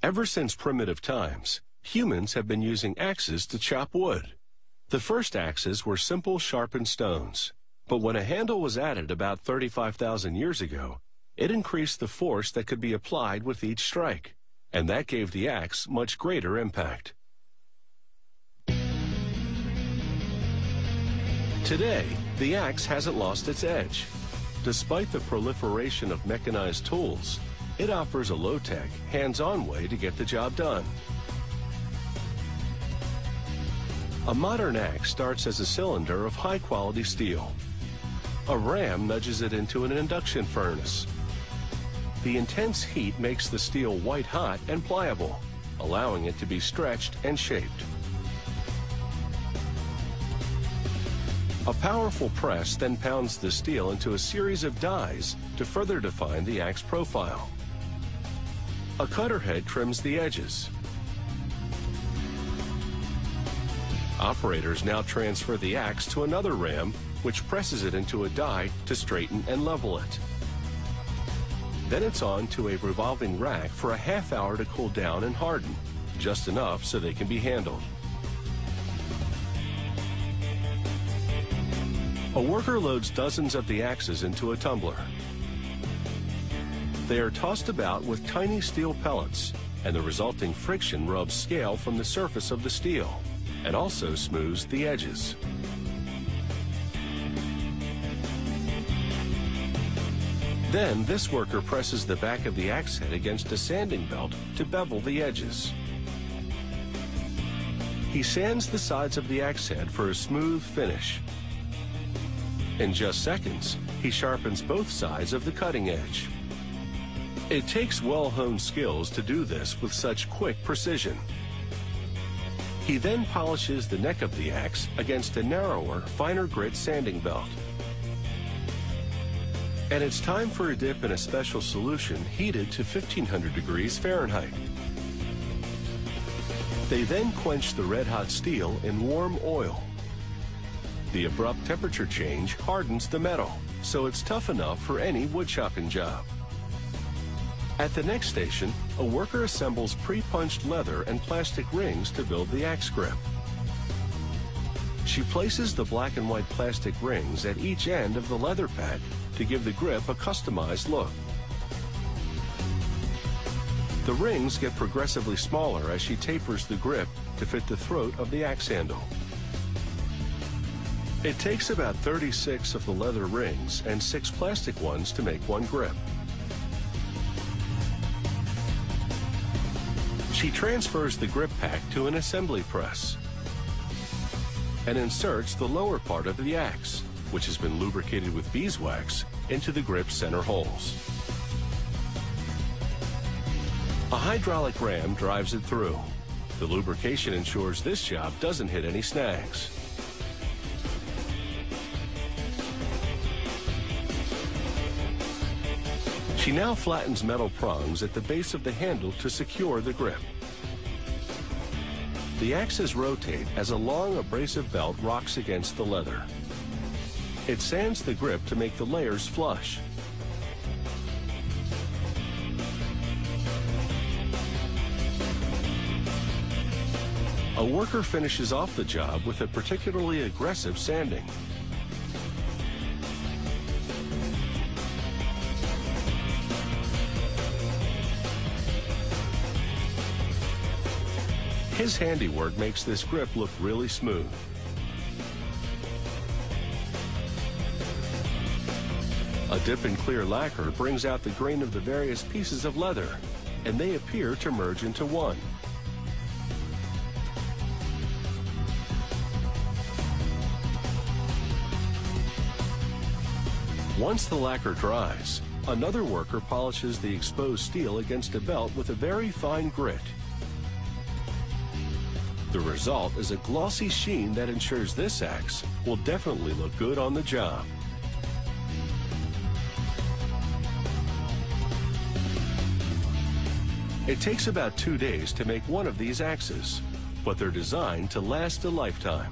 Ever since primitive times, humans have been using axes to chop wood. The first axes were simple sharpened stones, but when a handle was added about 35,000 years ago, it increased the force that could be applied with each strike, and that gave the axe much greater impact. Today, the axe hasn't lost its edge. Despite the proliferation of mechanized tools, it offers a low-tech, hands-on way to get the job done. A modern axe starts as a cylinder of high-quality steel. A ram nudges it into an induction furnace. The intense heat makes the steel white-hot and pliable, allowing it to be stretched and shaped. A powerful press then pounds the steel into a series of dies to further define the axe profile. A cutter head trims the edges. Operators now transfer the axe to another ram, which presses it into a die to straighten and level it. Then it's on to a revolving rack for a half hour to cool down and harden, just enough so they can be handled. A worker loads dozens of the axes into a tumbler. They are tossed about with tiny steel pellets, and the resulting friction rubs scale from the surface of the steel and also smooths the edges. Then this worker presses the back of the axe head against a sanding belt to bevel the edges. He sands the sides of the axe head for a smooth finish. In just seconds, he sharpens both sides of the cutting edge. It takes well-honed skills to do this with such quick precision. He then polishes the neck of the axe against a narrower, finer grit sanding belt. And it's time for a dip in a special solution heated to 1500 degrees Fahrenheit. They then quench the red-hot steel in warm oil. The abrupt temperature change hardens the metal, so it's tough enough for any woodchopping job. At the next station, a worker assembles pre-punched leather and plastic rings to build the axe grip. She places the black and white plastic rings at each end of the leather pack to give the grip a customized look. The rings get progressively smaller as she tapers the grip to fit the throat of the axe handle. It takes about 36 of the leather rings and 6 plastic ones to make one grip. She transfers the grip pack to an assembly press and inserts the lower part of the axe, which has been lubricated with beeswax, into the grip's center holes. A hydraulic ram drives it through. The lubrication ensures this job doesn't hit any snags. She now flattens metal prongs at the base of the handle to secure the grip. The axes rotate as a long abrasive belt rocks against the leather. It sands the grip to make the layers flush. A worker finishes off the job with a particularly aggressive sanding. His handiwork makes this grip look really smooth. A dip in clear lacquer brings out the grain of the various pieces of leather, and they appear to merge into one. Once the lacquer dries, another worker polishes the exposed steel against a belt with a very fine grit. The result is a glossy sheen that ensures this axe will definitely look good on the job. It takes about 2 days to make one of these axes, but they're designed to last a lifetime.